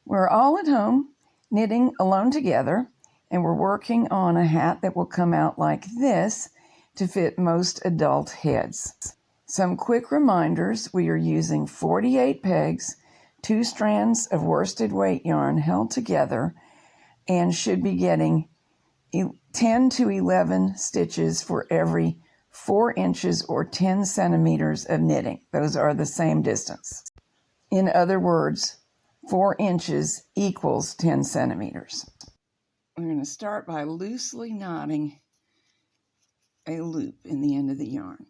We're all at home knitting alone together, and we're working on a hat that will come out like this to fit most adult heads. Some quick reminders: we are using 48 pegs, 2 strands of worsted weight yarn held together, and should be getting 10 to 11 stitches for every 4 inches or 10 centimeters of knitting. Those are the same distance. In other words, 4 inches equals 10 centimeters. We're going to start by loosely knotting a loop in the end of the yarn.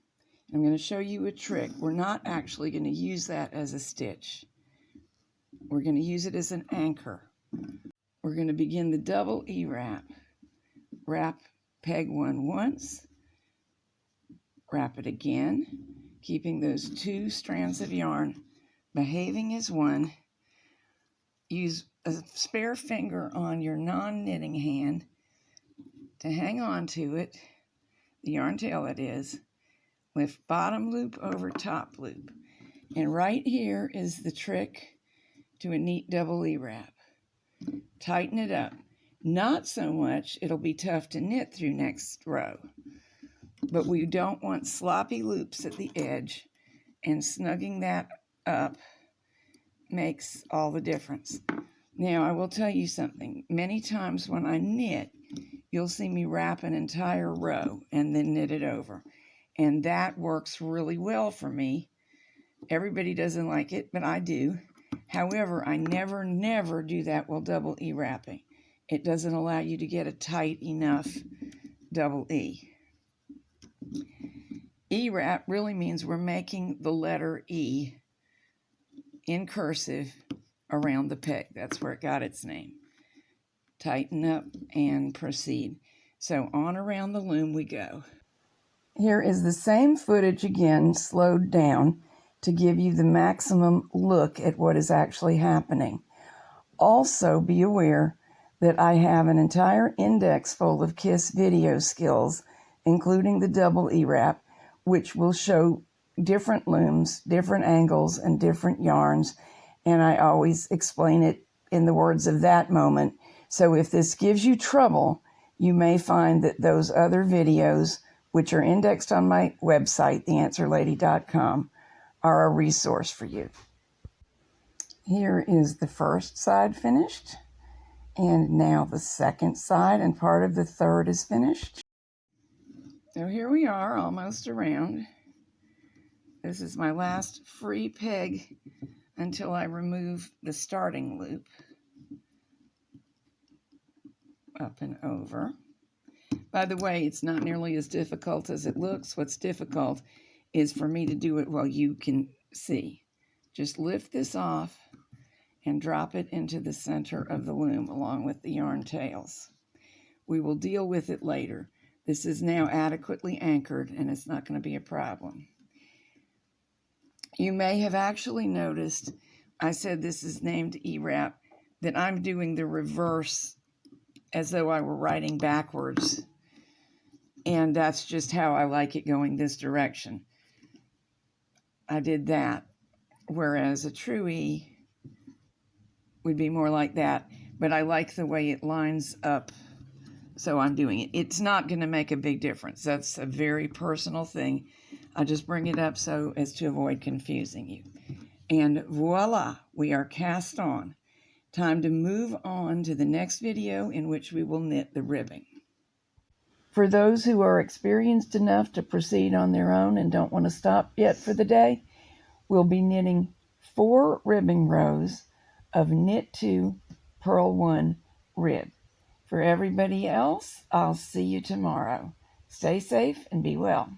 I'm going to show you a trick. We're not actually going to use that as a stitch. We're going to use it as an anchor. We're going to begin the double E-wrap. Wrap peg 1 once, wrap it again, keeping those 2 strands of yarn behaving as one. Use a spare finger on your non-knitting hand to hang on to it, the yarn tail it is. Lift bottom loop over top loop. And right here is the trick to a neat double E-wrap. Tighten it up. Not so much, it'll be tough to knit through next row. But we don't want sloppy loops at the edge, and snugging that up makes all the difference. Now, I will tell you something. Many times when I knit, you'll see me wrap an entire row and then knit it over. And that works really well for me. Everybody doesn't like it, but I do. However, I never do that while double E-wrapping. It doesn't allow you to get a tight enough double E. E-wrap really means we're making the letter E in cursive around the peg. That's where it got its name. Tighten up and proceed. So on around the loom we go. Here is the same footage again, slowed down to give you the maximum look at what is actually happening. Also be aware that I have an entire index full of KISS video skills, including the double E-wrap, which will show different looms, different angles, and different yarns, and I always explain it in the words of that moment. So if this gives you trouble, you may find that those other videos, which are indexed on my website, theanswerlady.com, are a resource for you. Here is the first side finished, and now the second side, and part of the third is finished. So here we are, almost around. This is my last free peg until I remove the starting loop. Up and over. By the way, it's not nearly as difficult as it looks. What's difficult is for me to do it while you can see. Just lift this off and drop it into the center of the loom along with the yarn tails. We will deal with it later. This is now adequately anchored and it's not going to be a problem. You may have actually noticed, I said this is named E-wrap, that I'm doing the reverse as though I were writing backwards. And that's just how I like it, going this direction. I did that, whereas a true E would be more like that, but I like the way it lines up, so I'm doing it. It's not going to make a big difference. That's a very personal thing. I just bring it up so as to avoid confusing you. And voila, we are cast on. Time to move on to the next video in which we will knit the ribbing. For those who are experienced enough to proceed on their own and don't want to stop yet for the day, we'll be knitting 4 ribbing rows of knit 2, purl 1 rib. For everybody else, I'll see you tomorrow. Stay safe and be well.